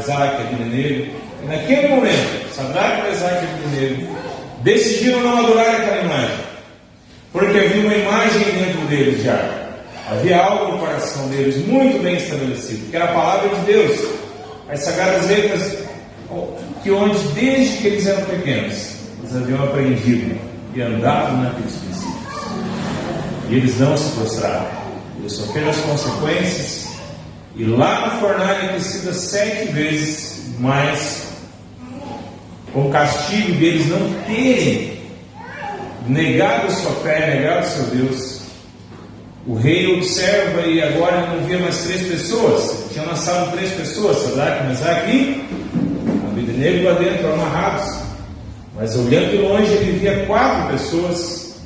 Mesaque e Abednego. E naquele momento, Sadraque, Mesaque e Abednego decidiram não adorar aquela imagem, porque havia uma imagem dentro deles já. Havia algo no coração deles muito bem estabelecido, que era a palavra de Deus, as sagradas letras, que onde desde que eles eram pequenos eles haviam aprendido e andado naqueles princípios, e eles não se prostraram, eles sofreram as consequências, e lá na fornalha aquecida 7 vezes mais, com castigo deles não terem negado a sua fé, negado o seu Deus. O rei observa e agora não via mais 3 pessoas. Tinha lançado 3 pessoas, Sadraque, Mesaque e Abednego lá dentro, amarrados. Mas olhando de longe, ele via 4 pessoas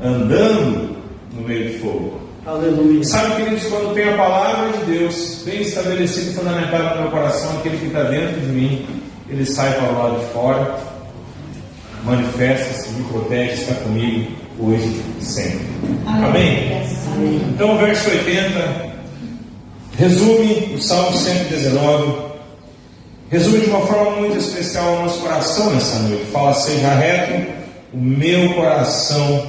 andando no meio do fogo. Aleluia. Sabe, queridos, quando tem a palavra de Deus bem estabelecida e fundamentada no meu coração, aquele que está dentro de mim, ele sai para o lado de fora, manifesta-se, me protege, está comigo hoje e sempre. Amém? Então o verso 80 resume o Salmo 119, resume de uma forma muito especial o nosso coração nessa noite. Fala: seja reto o meu coração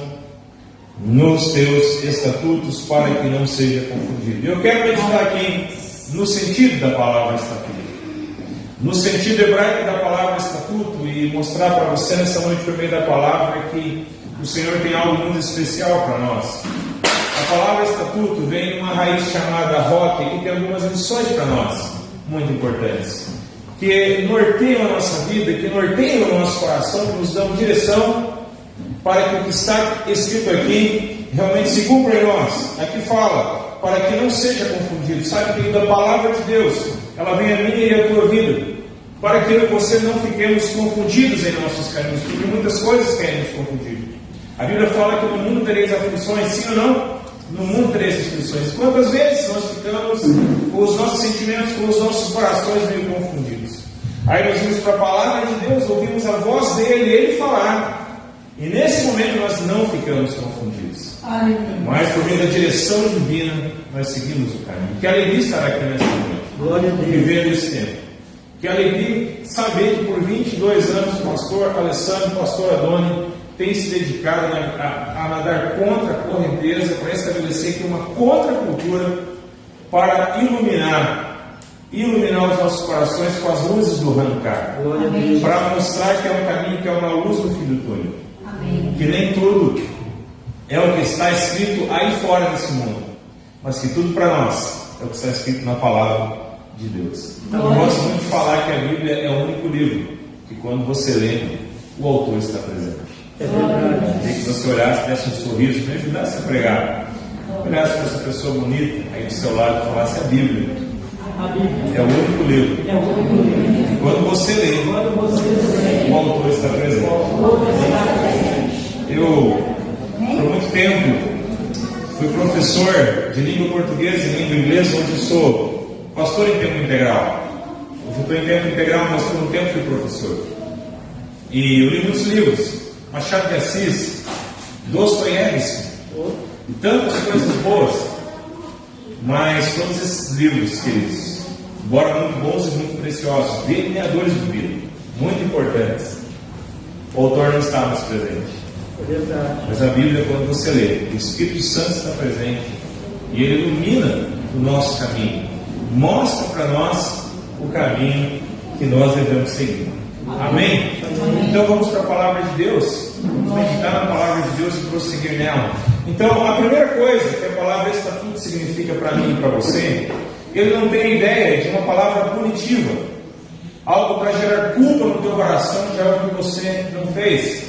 nos teus estatutos, para que não seja confundido. Eu quero meditar aqui no sentido da palavra estatuto, no sentido hebraico da palavra estatuto, e mostrar para você nessa noite, por meio da palavra, que o Senhor tem algo muito especial para nós. A palavra estatuto vem de uma raiz chamada rota, e tem algumas lições para nós muito importantes, que norteiam a nossa vida, que norteiam o nosso coração, que nos dão direção para que o que está escrito aqui realmente se cumpra em nós. Aqui fala, para que não seja confundido. Sabe, querido, a palavra de Deus, ela vem a minha e a tua vida, para que você não fiquemos confundidos em nossos caminhos, porque muitas coisas querem nos confundir. A Bíblia fala que no mundo tereis aflições, sim ou não? No mundo tereis aflições. Quantas vezes nós ficamos com os nossos sentimentos, com os nossos corações meio confundidos? Aí nós vimos para a palavra de Deus, ouvimos a voz dele, ele falar, e nesse momento nós não ficamos confundidos. Mas por meio da direção divina, nós seguimos o caminho. Que alegria estar aqui nessa noite, Glória a Deus. vivendo esse tempo. Que alegria saber que por 22 anos o pastor Alessandro, o pastor Adoni, tem se dedicado a nadar contra a correnteza, para estabelecer aqui uma contracultura, para iluminar os nossos corações com as luzes do Hanukkah, para mostrar que é um caminho, que é uma luz no fim do túnel. Amém. Que nem tudo é o que está escrito aí fora desse mundo, mas que tudo para nós é o que está escrito na palavra de Deus. Eu gosto muito de falar que a Bíblia é o único livro que, quando você lê, o autor está presente. É verdade. Queria que você olhasse, desse um sorriso, me ajudasse a pregar, olhasse para essa pessoa bonita aí do seu lado e falasse: a Bíblia A Bíblia é o único livro. é o único livro. Quando você lê, o autor está presente. Eu, por muito tempo, fui professor de língua portuguesa e língua inglesa, onde sou pastor em tempo integral. Hoje eu estou em tempo integral, mas por um tempo fui professor. E eu li muitos livros, Machado de Assis, Dostoiévski, e tantas coisas boas. Mas todos esses livros, queridos, embora muito bons e muito preciosos, delineadores de vida, muito importantes, o autor não está mais presente. É verdade. Mas a Bíblia, quando você lê, o Espírito Santo está presente e ele ilumina o nosso caminho, mostra para nós o caminho que nós devemos seguir. Amém? Então vamos para a palavra de Deus, vamos meditar na palavra de Deus e prosseguir nela. Então, a primeira coisa que a palavra estatuto significa para mim e para você, ele não tem ideia de uma palavra punitiva, algo para gerar culpa no teu coração de algo que você não fez.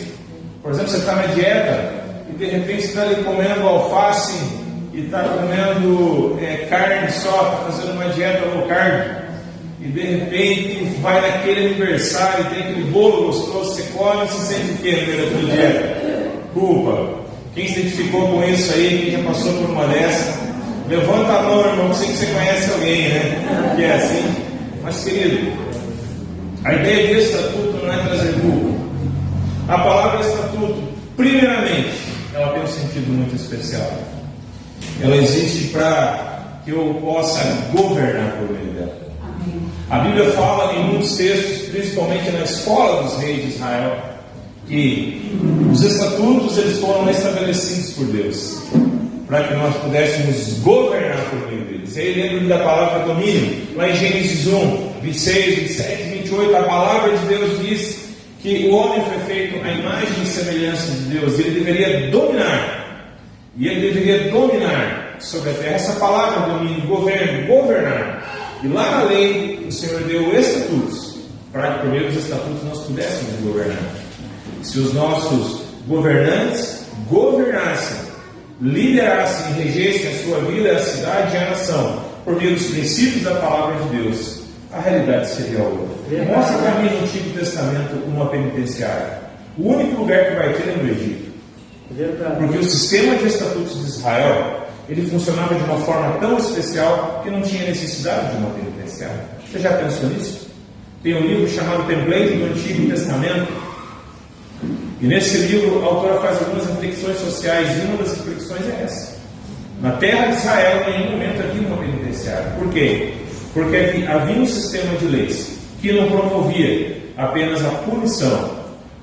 Por exemplo, você está na dieta e de repente você está ali comendo alface e está comendo carne só, está fazendo uma dieta low carb, e de repente vai naquele aniversário, tem aquele bolo gostoso, você come e se sente o que no meio da tua dieta? Culpa. Quem se identificou com isso aí, quem já passou por uma dessa, levanta a mão, irmão, que sei que você conhece alguém, né? Que é assim. Mas, querido, a ideia de estatuto não é trazer culpa. A palavra estatuto, primeiramente, ela tem um sentido muito especial. Ela existe para que eu possa governar por meio dela. A Bíblia fala em muitos textos, principalmente na escola dos reis de Israel, que os estatutos eles foram estabelecidos por Deus, para que nós pudéssemos governar por meio deles. Aí lembro da palavra domínio, lá em Gênesis 1, 26, 27, 28, a palavra de Deus diz que o homem foi feito à imagem e semelhança de Deus, e ele deveria dominar, sobre a terra. Essa palavra domínio, governo, governar. E lá na lei o Senhor deu estatutos, para que por meio dos estatutos nós pudéssemos governar. Se os nossos governantes governassem, liderassem e regessem a sua vida, a cidade e a nação, por meio dos princípios da palavra de Deus, a realidade seria outra. Mostra para mim no Antigo Testamento uma penitenciária. O único lugar que vai ter é no Egito. Porque o sistema de estatutos de Israel, ele funcionava de uma forma tão especial que não tinha necessidade de uma penitenciária. Você já pensou nisso? Tem um livro chamado Template do Antigo Testamento, e nesse livro a autora faz algumas reflexões sociais, e uma das reflexões é essa: na terra de Israel em nenhum momento havia uma penitenciária. Por quê? Porque havia um sistema de leis que não promovia apenas a punição,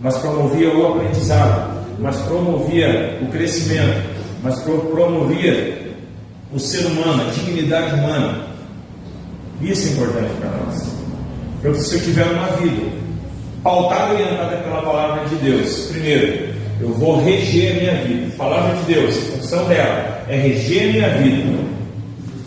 mas promovia o aprendizado, mas promovia o crescimento, mas promovia o ser humano, a dignidade humana. Isso é importante para nós. Porque se eu tiver uma vida pautada e orientada pela palavra de Deus, primeiro, eu vou reger a minha vida. A palavra de Deus, a função dela é reger a minha vida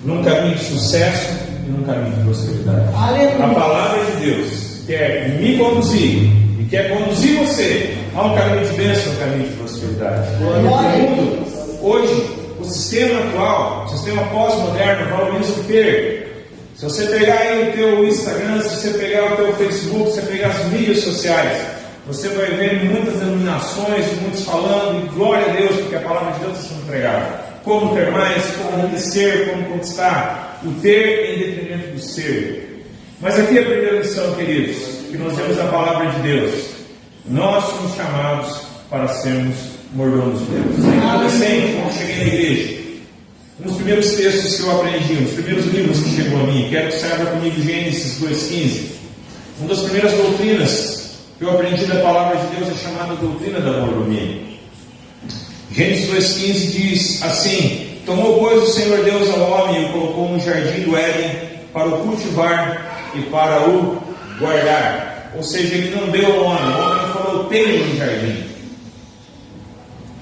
num caminho de sucesso e num caminho de prosperidade. Aleluia. A palavra de Deus quer me conduzir e quer conduzir você a um caminho de bênção, um caminho de prosperidade. No mundo, hoje, o sistema atual, o sistema pós-moderno, valoriza o ter. Se você pegar aí o teu Instagram, se você pegar o teu Facebook, se você pegar as mídias sociais, você vai ver muitas denominações, muitos falando, e glória a Deus, porque a palavra de Deus está sendo pregada. Como ter mais, como enriquecer, como conquistar. O ter em detrimento do ser. Mas aqui é a primeira lição, queridos, que nós vemos na palavra de Deus. Nós somos chamados para sermos mordomos de Deus. Em adolescente, quando cheguei na igreja, um dos primeiros textos que eu aprendi, um dos primeiros livros que chegou a mim, quero que saiba comigo Gênesis 2,15. Uma das primeiras doutrinas que eu aprendi da palavra de Deus é chamada doutrina da mordomia. Gênesis 2,15 diz assim: tomou, pois, o Senhor Deus ao homem e o colocou no jardim do Éden para o cultivar e para o guardar. Ou seja, ele não deu ao homem, o homem não falou, tenha um jardim.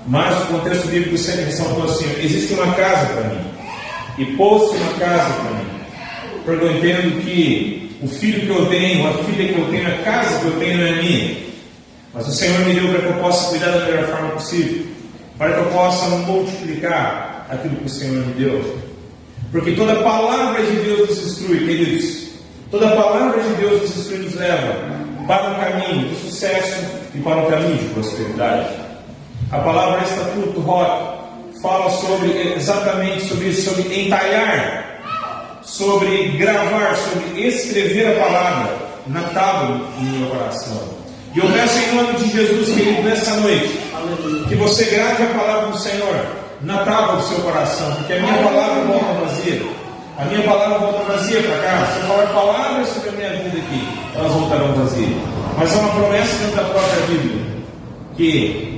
Mas o contexto bíblico sempre ressaltou assim: existe uma casa para mim, e pôs-se uma casa para mim, porque eu entendo que o filho que eu tenho, a filha que eu tenho, a casa que eu tenho não é minha, mas o Senhor me deu para que eu possa cuidar da melhor forma possível, para que eu possa multiplicar aquilo que o Senhor me deu. Porque toda palavra de Deus nos instrui, queridos, toda palavra de Deus nos instrui, nos leva para um caminho de sucesso e para um caminho de prosperidade. A palavra estatuto, rota, fala exatamente sobre isso, sobre entalhar, sobre gravar, sobre escrever a palavra na tábua do meu coração. E eu peço em nome de Jesus, querido, nessa noite, que você grave a palavra do Senhor na tábua do seu coração, porque a minha palavra volta vazia. A minha palavra volta vazia para cá. Se eu falar palavras sobre a minha vida aqui, elas voltarão vazias. Mas há uma promessa dentro da própria Bíblia, que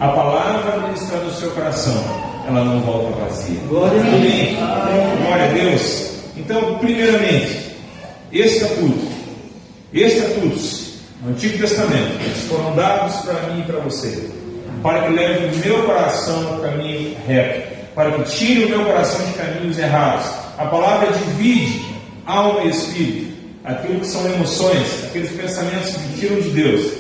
a palavra ministrada no seu coração, ela não volta vazia. Glória a Deus. Glória a Deus. Então, primeiramente, estatutos no Antigo Testamento, eles foram dados para mim e para você, para que leve o meu coração ao caminho reto, para que tire o meu coração de caminhos errados. A palavra divide alma e espírito, aquilo que são emoções, aqueles pensamentos que tiram de Deus,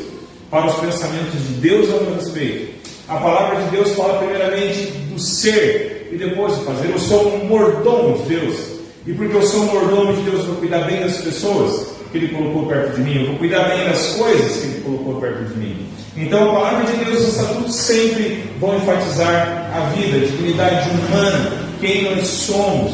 para os pensamentos de Deus ao meu respeito. A palavra de Deus fala primeiramente do ser e depois do fazer. Eu sou um mordomo de Deus, e porque eu sou um mordomo de Deus, eu vou cuidar bem das pessoas que Ele colocou perto de mim, eu vou cuidar bem das coisas que Ele colocou perto de mim. Então a palavra de Deus e os estatutos sempre vão enfatizar a vida, a dignidade humana, quem nós somos,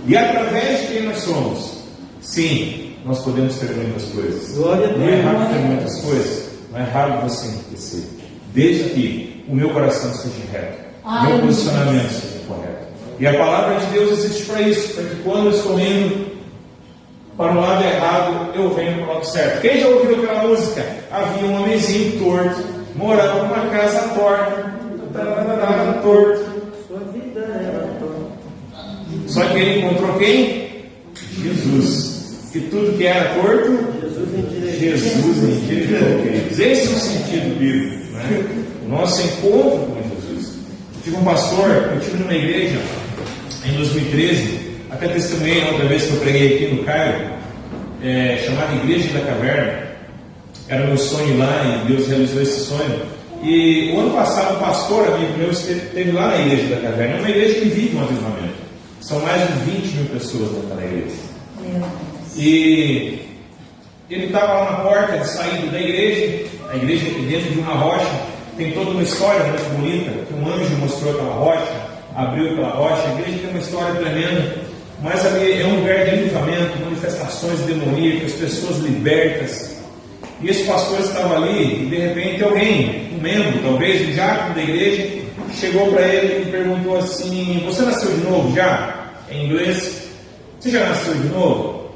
e através de quem nós somos, sim, nós podemos ter muitas coisas. Não é errado ter muitas coisas, não é errado você enriquecer, desde que o meu coração seja reto, o meu posicionamento seja correto. E a palavra de Deus existe para isso, para que quando eu estou indo para o lado errado, eu venho para o lado certo. Quem já ouviu aquela música? Havia um homenzinho torto, morava numa casa torta, torto. Sua vida era torta. Só que ele encontrou quem? Jesus. E tudo que era torto, Jesus endireitou. Jesus endireitou, queridos. Esse é o sentido bíblico, né? O nosso encontro com Jesus. Eu tive um pastor, eu tive numa igreja em 2013, até testemunhei outra vez que eu preguei aqui no Cairo, chamada Igreja da Caverna. Era meu sonho lá e Deus realizou esse sonho. E o ano passado, um pastor amigo meu esteve lá na Igreja da Caverna. É uma igreja que vive um avivamento. São mais de 20 mil pessoas naquela igreja. E ele estava lá na porta de saída da igreja. A igreja aqui dentro de uma rocha. Tem toda uma história muito bonita, que um anjo mostrou aquela rocha, abriu aquela rocha. A igreja tem uma história tremenda, mas ali é um lugar de avivamento, manifestações demoníacas, pessoas libertas. E esse pastor estava ali e de repente alguém, um membro, talvez um diácono da igreja, chegou para ele e perguntou assim: você nasceu de novo já? Em inglês, você já nasceu de novo?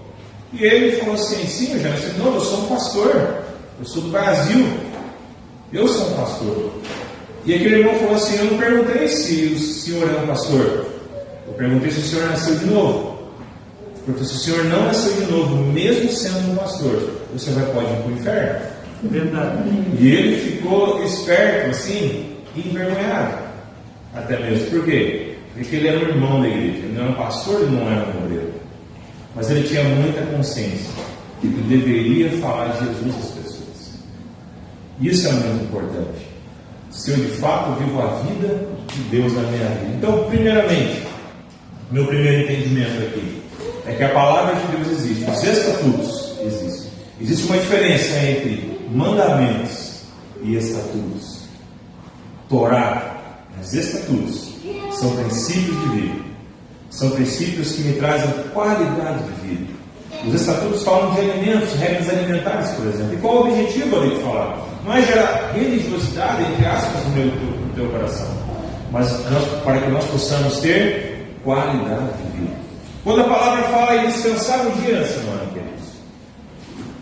E ele falou assim: sim, eu já nasci de novo, eu sou um pastor, eu sou do Brasil. Eu sou um pastor. E aquele irmão falou assim: eu não perguntei se o senhor é um pastor, eu perguntei se o senhor nasceu de novo. Porque se o senhor não nasceu de novo, mesmo sendo um pastor, você pode ir para o inferno. Verdade. E ele ficou esperto assim, envergonhado. Até mesmo. Por quê? Porque ele era um irmão da igreja. Ele não era um pastor, ele não era um obreiro. Mas ele tinha muita consciência de que deveria falar de Jesus às pessoas. Isso é muito importante. Se eu de fato vivo a vida de Deus na minha vida. Então, primeiramente, meu primeiro entendimento aqui é que a palavra de Deus existe, os estatutos existem. Existe uma diferença entre mandamentos e estatutos. Torá, os estatutos, são princípios de vida. São princípios que me trazem qualidade de vida. Os estatutos falam de alimentos, regras alimentares, por exemplo. E qual é o objetivo ali de falar? Não é gerar religiosidade, entre aspas, no teu coração, mas para que nós possamos ter qualidade de vida. Quando a palavra fala em descansar um dia na semana, queridos,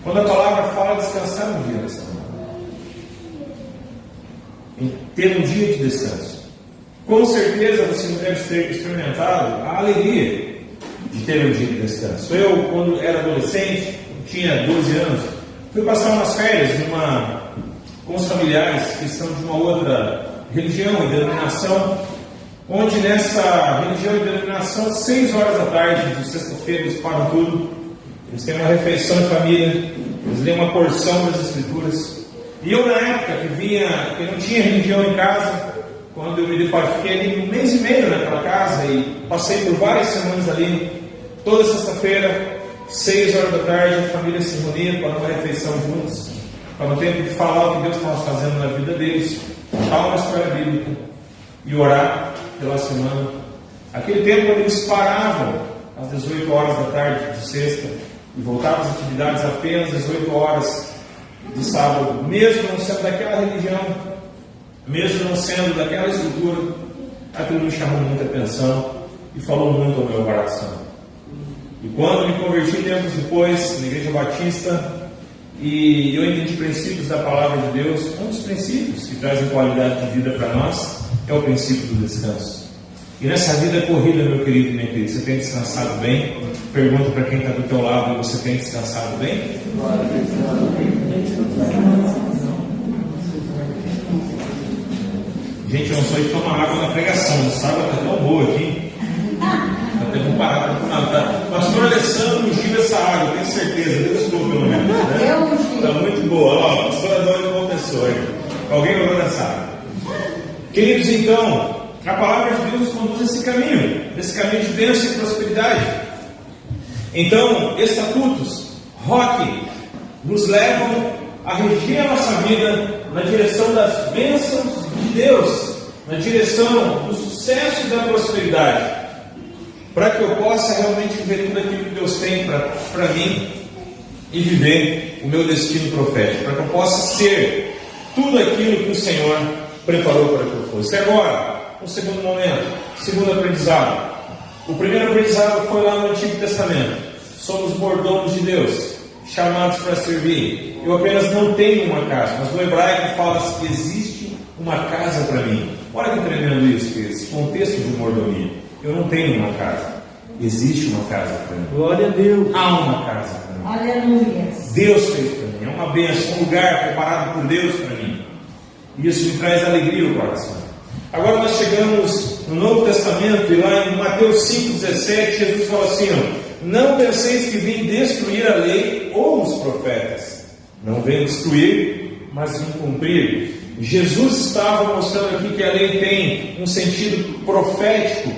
quando a palavra fala em descansar um dia na semana, em ter um dia de descanso, com certeza você não deve ter experimentado a alegria de ter um dia de descanso. Eu, quando era adolescente, tinha 12 anos, fui passar umas férias com os familiares que são de uma outra religião e denominação, onde nessa religião e denominação, às 6 horas da tarde de sexta-feira, eles param tudo, eles têm uma refeição em família, eles leem uma porção das Escrituras. E eu, na época que não tinha religião em casa, quando eu me deparei, fiquei ali 1 mês e meio naquela casa e passei por várias semanas ali. Toda sexta-feira, 6 horas da tarde, a família se reunia para uma refeição juntos, para o tempo de falar o que Deus estava fazendo na vida deles, contar uma história bíblica e orar pela semana. Aquele tempo quando eles paravam às 18 horas da tarde de sexta e voltavam às atividades apenas às 18 horas de sábado, mesmo não sendo daquela religião, mesmo não sendo daquela estrutura, aquilo me chamou muita atenção e falou muito ao meu coração. E quando me converti tempos depois na Igreja Batista e eu entendi princípios da Palavra de Deus, um dos princípios que trazem qualidade de vida para nós é o princípio do descanso. E nessa vida corrida, meu querido e minha querida, você tem descansado bem? Pergunto para quem está do teu lado: você tem descansado bem? Gente, eu não sou de tomar água na pregação, o sábado está tão boa aqui. Até vou parar para nada. Pastor Alessandro ungiu essa água, tenho certeza. Deus usou pelo menos, né? Está muito boa. Ó, a pastora Dória confessou. Alguém orou nessa água. Queridos, então, a palavra de Deus nos conduz esse caminho de bênção e prosperidade. Então, estatutos, roque, nos levam a reger a nossa vida na direção das bênçãos de Deus, na direção do sucesso e da prosperidade, para que eu possa realmente viver tudo aquilo que Deus tem para mim e viver o meu destino profético, para que eu possa ser tudo aquilo que o Senhor preparou para que eu fosse. E agora, um segundo momento, segundo aprendizado. O primeiro aprendizado foi lá no Antigo Testamento, somos mordomos de Deus, chamados para servir. Eu apenas não tenho uma casa, mas no hebraico fala-se que existe uma casa para mim. Olha que tremendo isso, esse contexto de mordomia. Eu não tenho uma casa, existe uma casa para mim. Glória a Deus. Há uma casa para mim. Aleluia. Deus fez para mim, é uma bênção, um lugar preparado por Deus para mim. E isso me traz alegria ao coração. Agora nós chegamos no Novo Testamento e lá em Mateus 5,17, Jesus fala assim: não penseis que vim destruir a lei ou os profetas. Não vem destruir, mas vim cumprir. Jesus estava mostrando aqui que a lei tem um sentido profético.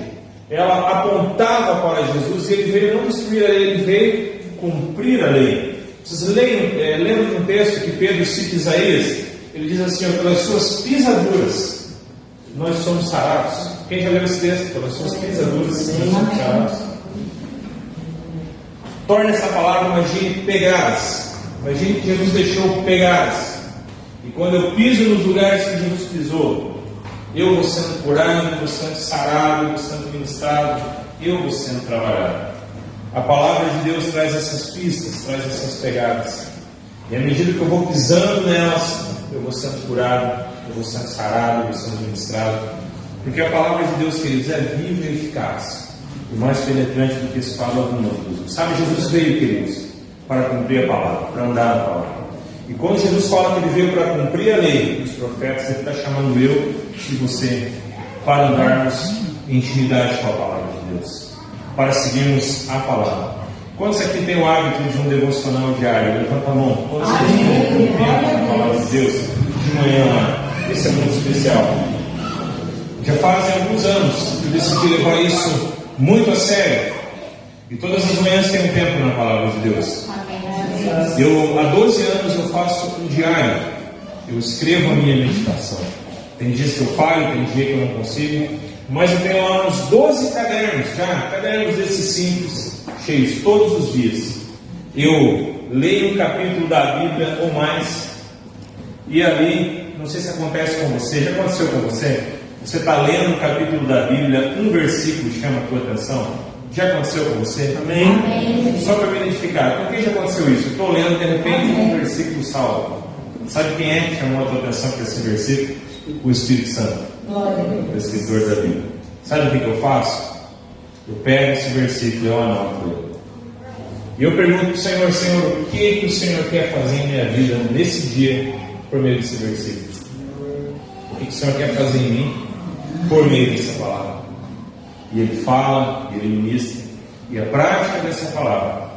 Ela apontava para Jesus e ele veio não destruir a lei, ele veio cumprir a lei. Vocês lembram de um texto que Pedro cita Isaías? Ele diz assim: pelas suas pisaduras nós somos sarados. Quem já leu esse texto? Pelas suas pisaduras nós somos sarados. Torna essa palavra, imagine, pegadas. Imagine que Jesus deixou pegadas. E quando eu piso nos lugares que Jesus pisou, eu vou sendo curado, eu vou sendo sarado, eu vou sendo ministrado, eu vou sendo trabalhado. A palavra de Deus traz essas pistas, traz essas pegadas. E à medida que eu vou pisando nelas, eu vou sendo curado, eu vou sendo sarado, eu vou sendo ministrado. Porque a palavra de Deus, queridos, é viva e eficaz, e mais penetrante do que espada alguma. Sabe, Jesus veio, queridos, para cumprir a palavra, para andar na palavra. E quando Jesus fala que ele veio para cumprir a lei dos profetas, ele está chamando eu e você para andarmos em intimidade com a palavra de Deus, para seguirmos a palavra. Quantos aqui tem o hábito de um devocional diário? Levanta a mão. Quantos aqui estão cumprindo a palavra de Deus de manhã lá? Isso é muito especial. Já fazem alguns anos que eu decidi levar isso muito a sério. E todas as manhãs tem um tempo na palavra de Deus. Há 12 anos eu faço um diário. Eu escrevo a minha meditação. Tem dias que eu falho, tem dia que eu não consigo. Mas eu tenho lá uns 12 cadernos já. Cadernos desses simples, cheios todos os dias. Eu leio um capítulo da Bíblia ou mais. E ali, não sei se acontece com você. Já aconteceu com você? Você está lendo um capítulo da Bíblia, um versículo chama a tua atenção. Já aconteceu com você? Amém. Amém. Só para me identificar, por que já aconteceu isso? Eu estou lendo, de repente, um versículo salvo. Sabe quem é que chamou a tua atenção para esse versículo? O Espírito Santo, o escritor da Bíblia. Sabe o que eu faço? Eu pego esse versículo e eu anoto ele. E eu pergunto para o Senhor: Senhor, o que o Senhor quer fazer em minha vida nesse dia por meio desse versículo? O que o Senhor quer fazer em mim por meio dessa palavra? E Ele fala, e Ele ministra, e a prática dessa palavra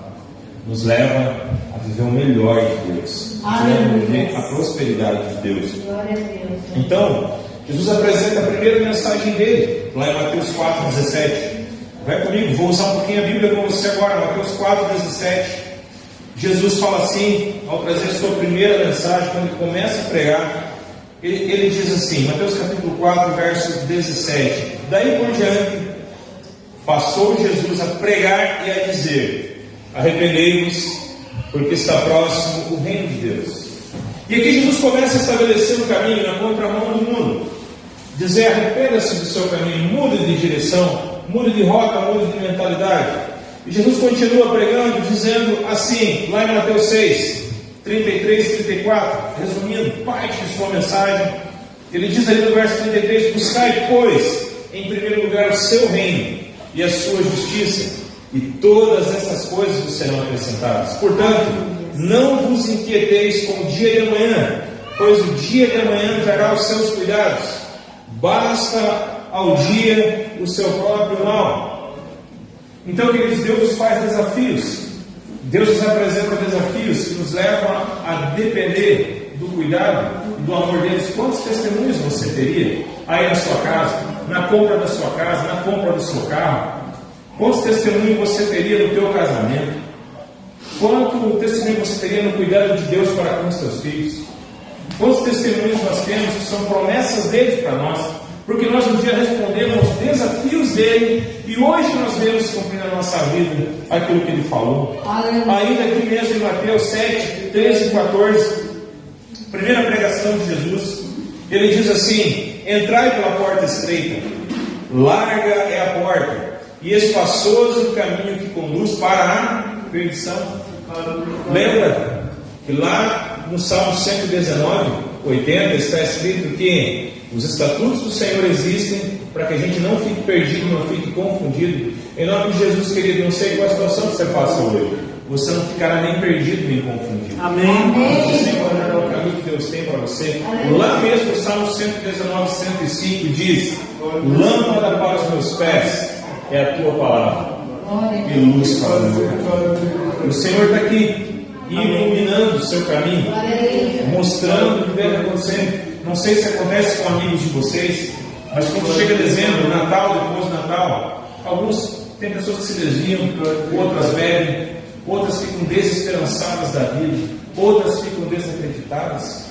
nos leva a viver o melhor de Deus, nos leva a viver a prosperidade de Deus. Glória a Deus. Então, Jesus apresenta a primeira mensagem dele, lá em Mateus 4,17. Vai comigo, vou usar um pouquinho a Bíblia com você agora. Mateus 4,17. Jesus fala assim, ao trazer a sua primeira mensagem, quando ele começa a pregar, ele diz assim, Mateus capítulo 4, verso 17: daí por diante, passou Jesus a pregar e a dizer: arrependei-vos, porque está próximo o reino de Deus. E aqui Jesus começa a estabelecer um caminho na contramão do mundo, dizer: arrependa-se do seu caminho, mude de direção, mude de rota, mude de mentalidade. E Jesus continua pregando, dizendo assim, lá em Mateus 6, 33 e 34, resumindo parte de sua mensagem, ele diz ali no verso 33: buscai, pois, em primeiro lugar o seu reino e a sua justiça, e todas essas coisas vos serão acrescentadas. Portanto, não vos inquieteis com o dia de amanhã, pois o dia de amanhã trará os seus cuidados. Basta ao dia o seu próprio mal. Então, queridos, Deus nos faz desafios. Deus nos apresenta desafios que nos levam a depender do cuidado e do amor deles. Quantos testemunhos você teria aí na sua casa, na compra da sua casa, na compra do seu carro? Quantos testemunhos você teria no teu casamento? Quanto testemunho você teria no cuidado de Deus para com os seus filhos? Quantos testemunhos nós temos que são promessas dele para nós? Porque nós um dia respondemos aos desafios dele e hoje nós vemos cumprir na nossa vida aquilo que ele falou. Ainda aqui mesmo em Mateus 7, 13 e 14, primeira pregação de Jesus, ele diz assim: entrai pela porta estreita, larga é a porta, e espaçoso o caminho que conduz para a perdição. Lembra que lá no Salmo 119, 80, está escrito que os estatutos do Senhor existem para que a gente não fique perdido, não fique confundido. Em nome de Jesus, querido, não sei qual a situação que você passa hoje, você não ficará nem perdido nem confundido. Amém. Você encontrará o caminho que Deus tem para você. Lá mesmo, o Salmo 119, 105 diz: lâmpada para os meus pés é a tua palavra e luz para o meu caminho. O Senhor está aqui iluminando o seu caminho, mostrando o que deve acontecer. Não sei se acontece com amigos de vocês, mas quando chega dezembro, Natal, depois do Natal, tem pessoas que se desviam, outras bebem, outras ficam desesperançadas da vida, outras ficam desacreditadas.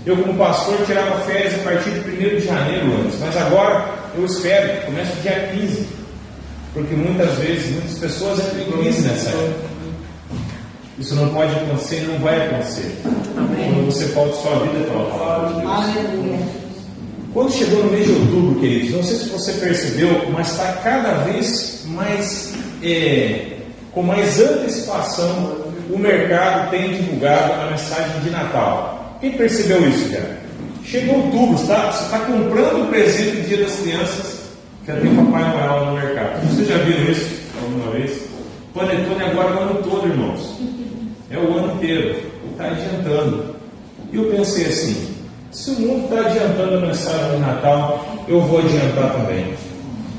Eu, como pastor, tirava férias a partir de 1º de janeiro antes, mas agora eu espero que comece dia 15, porque muitas vezes, muitas pessoas entram em crise nessa época. Isso não pode acontecer e não vai acontecer. Quando você pauta sua vida pela palavra de Deus. Aleluia. Quando chegou no mês de outubro, queridos, não sei se você percebeu, mas está cada vez mais, com mais antecipação, o mercado tem divulgado a mensagem de Natal. Quem percebeu isso, cara? Chegou outubro, você está comprando o presente do Dia das Crianças, já tem Papai Noel no mercado. Vocês já viram isso alguma vez? Panetone agora o ano todo, irmãos. É o ano inteiro. Está adiantando. E eu pensei assim: se o mundo está adiantando a mensagem de Natal, eu vou adiantar também.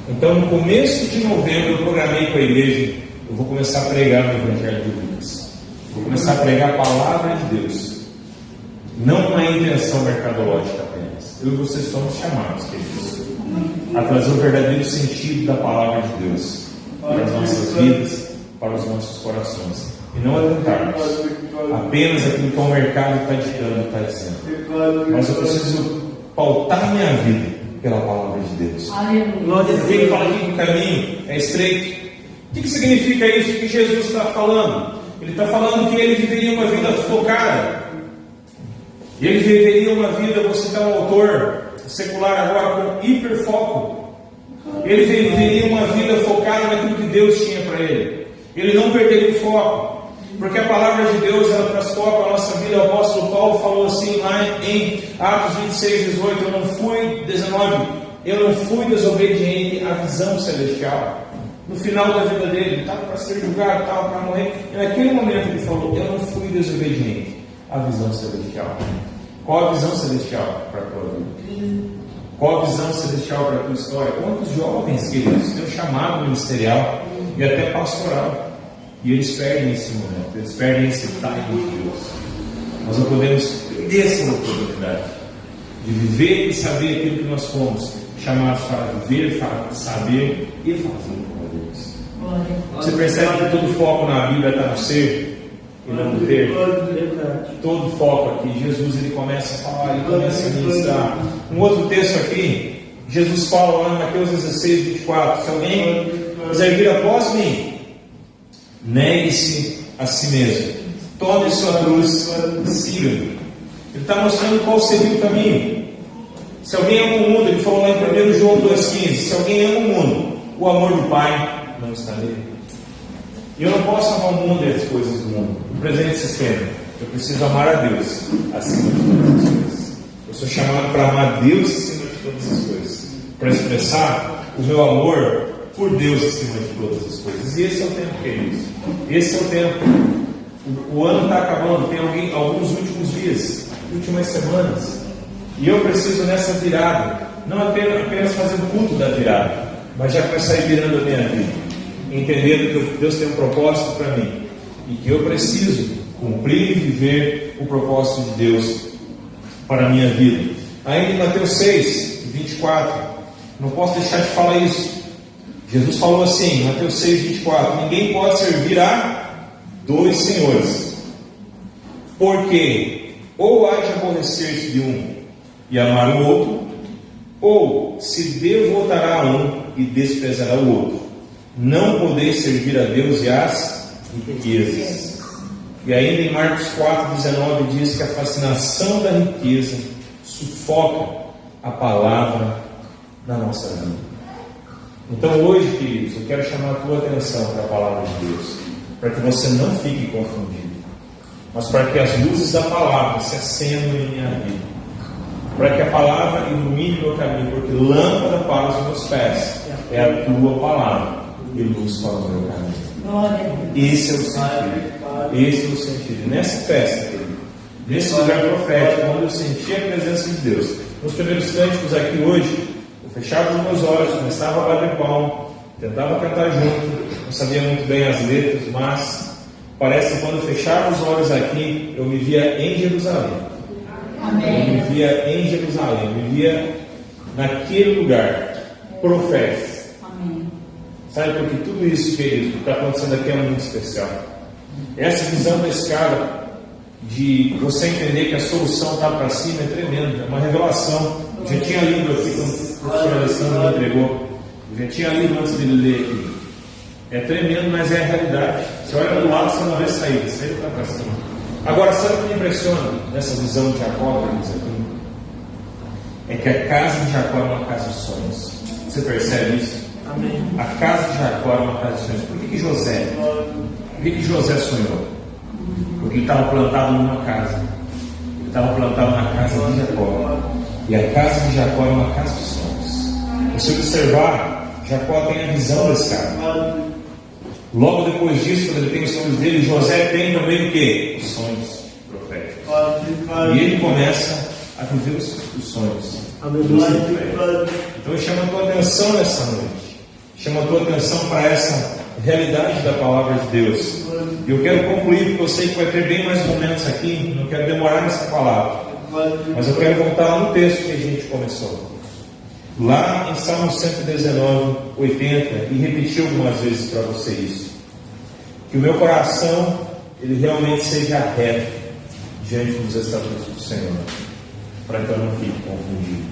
Então, no começo de novembro, eu programei com a igreja: eu vou começar a pregar no Evangelho de Lucas. Vou começar a pregar a palavra de Deus. Não uma intenção mercadológica apenas. Eu e vocês somos chamados, queridos, a trazer o verdadeiro sentido da palavra de Deus para as nossas vidas, para os nossos corações. E não atentarmos apenas aquilo que o mercado está ditando, está dizendo. Mas eu preciso pautar minha vida pela palavra de Deus. Ele fala aqui que o caminho é estreito. O que significa isso que Jesus está falando? Ele está falando que ele viveria uma vida focada. Ele viveria uma vida, vou citar um autor secular agora, com hiperfoco. Ele viveria uma vida focada naquilo que Deus tinha para ele. Ele não perderia o foco. Porque a palavra de Deus, ela traz foco à nossa vida. O apóstolo Paulo falou assim lá em Atos 26, 18: eu não fui, 19, eu não fui desobediente à visão celestial. No final da vida dele, ele estava para ser julgado, estava para morrer, e naquele momento ele falou: eu não fui desobediente à visão celestial. Qual a visão celestial para a tua vida? Qual a visão celestial para a tua história? Quantos jovens, queridos, têm um chamado ministerial e até pastoral, e eles perdem esse momento, eles perdem esse time de Deus. Nós não podemos perder essa oportunidade de viver e saber aquilo que nós fomos chamados para viver, saber e fazer com Deus. Você percebe que todo foco na Bíblia está no ser e não no ter? Todo foco aqui, Jesus ele começa a falar, ele começa a ministrar. Um outro texto aqui, Jesus fala lá em Mateus 16, 24: se alguém quiser vir após mim, negue-se a si mesmo, tome sua cruz e siga-me. Ele está mostrando qual seria o caminho. Se alguém ama o mundo, ele falou lá em 1 João 2,15: se alguém ama o mundo, o amor do Pai não está nele. E eu não posso amar o mundo e as coisas do mundo, o presente sistema. Eu preciso amar a Deus acima de todas as coisas. Eu sou chamado para amar Deus acima de todas as coisas, para expressar o meu amor por Deus acima de todas as coisas. E esse é o tempo, queridos. Esse é o tempo. O ano está acabando, tem alguns últimos dias, últimas semanas. E eu preciso nessa virada, não apenas fazer o culto da virada, mas já começar a ir virando a minha vida, entendendo que Deus tem um propósito para mim e que eu preciso cumprir e viver o propósito de Deus para a minha vida. Ainda em Mateus 6, 24, não posso deixar de falar isso. Jesus falou assim, Mateus 6, 24: ninguém pode servir a dois senhores, porque ou há de aborrecer-se de um e amar o outro, ou se devotará a um e desprezará o outro. Não podeis servir a Deus e às riquezas. E ainda em Marcos 4,19 diz que a fascinação da riqueza sufoca a palavra da nossa vida. Então hoje, queridos, eu quero chamar a tua atenção para a palavra de Deus. para que você não fique confundido, mas para que as luzes da palavra se acendam em minha vida, para que a palavra ilumine meu caminho, porque lâmpada para os meus pés é a tua palavra e luz para o meu caminho. Glória a Deus. Esse é o sentido. Esse é o sentido. Nessa festa, querido, nesse lugar profético, onde eu senti a presença de Deus, nos primeiros cânticos aqui hoje, eu fechava os meus olhos, começava a bater palma, tentava cantar junto, não sabia muito bem as letras, mas parece que quando eu fechava os olhos aqui, eu me via em Jerusalém. Amém. Eu me via em Jerusalém, eu me via naquele lugar profético. Amém. Sabe, porque tudo isso, querido, que está acontecendo aqui é muito especial. Essa visão da escada, de você entender que a solução está para cima, é tremendo, é uma revelação. Eu já tinha lido aqui, quando o professor Alessandro me entregou, eu já tinha lido antes de ler aqui. É tremendo, mas é a realidade. Você olha do lado, você não vê saída, saída está para cima. Agora, sabe o que me impressiona nessa visão de Jacó, que diz aqui? É que a casa de Jacó é uma casa de sonhos. Você percebe isso? Amém. A casa de Jacó era uma casa de sonhos. Por que José? Por que José sonhou? Porque ele estava plantado numa casa. Ele estava plantado na casa de Jacó. E a casa de Jacó é uma casa de sonhos. Se observar, Jacó tem a visão desse cara. Logo depois disso, quando ele tem os sonhos dele, José tem também o quê? Os sonhos proféticos. E ele começa a viver os sonhos. Então eu chamo a tua atenção nessa noite. Chama a tua atenção para essa realidade da palavra de Deus. E eu quero concluir, porque eu sei que vai ter bem mais momentos aqui, não quero demorar nessa palavra, mas eu quero voltar lá no texto que a gente começou, lá em Salmo 119, 80, e repetir algumas vezes para você isso, que o meu coração ele realmente seja reto diante dos estatutos do Senhor, para que eu não fique confundido.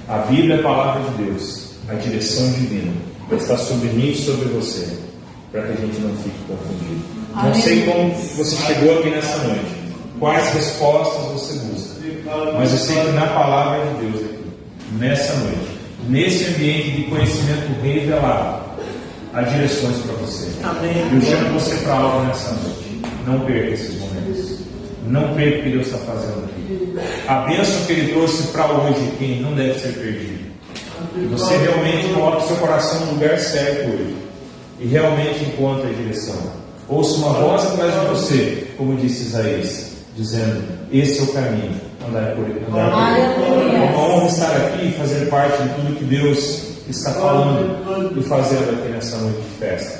A Bíblia é a palavra de Deus, a direção divina está sobre mim e sobre você, para que a gente não fique confundido. Amém. Não sei como você chegou aqui nessa noite, quais respostas você busca, mas eu sei que na palavra de Deus aqui, nessa noite, nesse ambiente de conhecimento revelado, há direções para você. Amém. Eu chamo você para algo nessa noite. Não perca esses momentos. Não perca o que Deus está fazendo aqui. A bênção que Ele trouxe para hoje aqui não deve ser perdida. Que você realmente coloque o seu coração no lugar certo hoje e realmente encontre a direção. Ouça uma voz atrás de você, como disse Isaías, dizendo: esse é o caminho, andar por ele. É uma honra estar aqui e fazer parte de tudo que Deus está falando e fazendo aqui nessa noite de festa.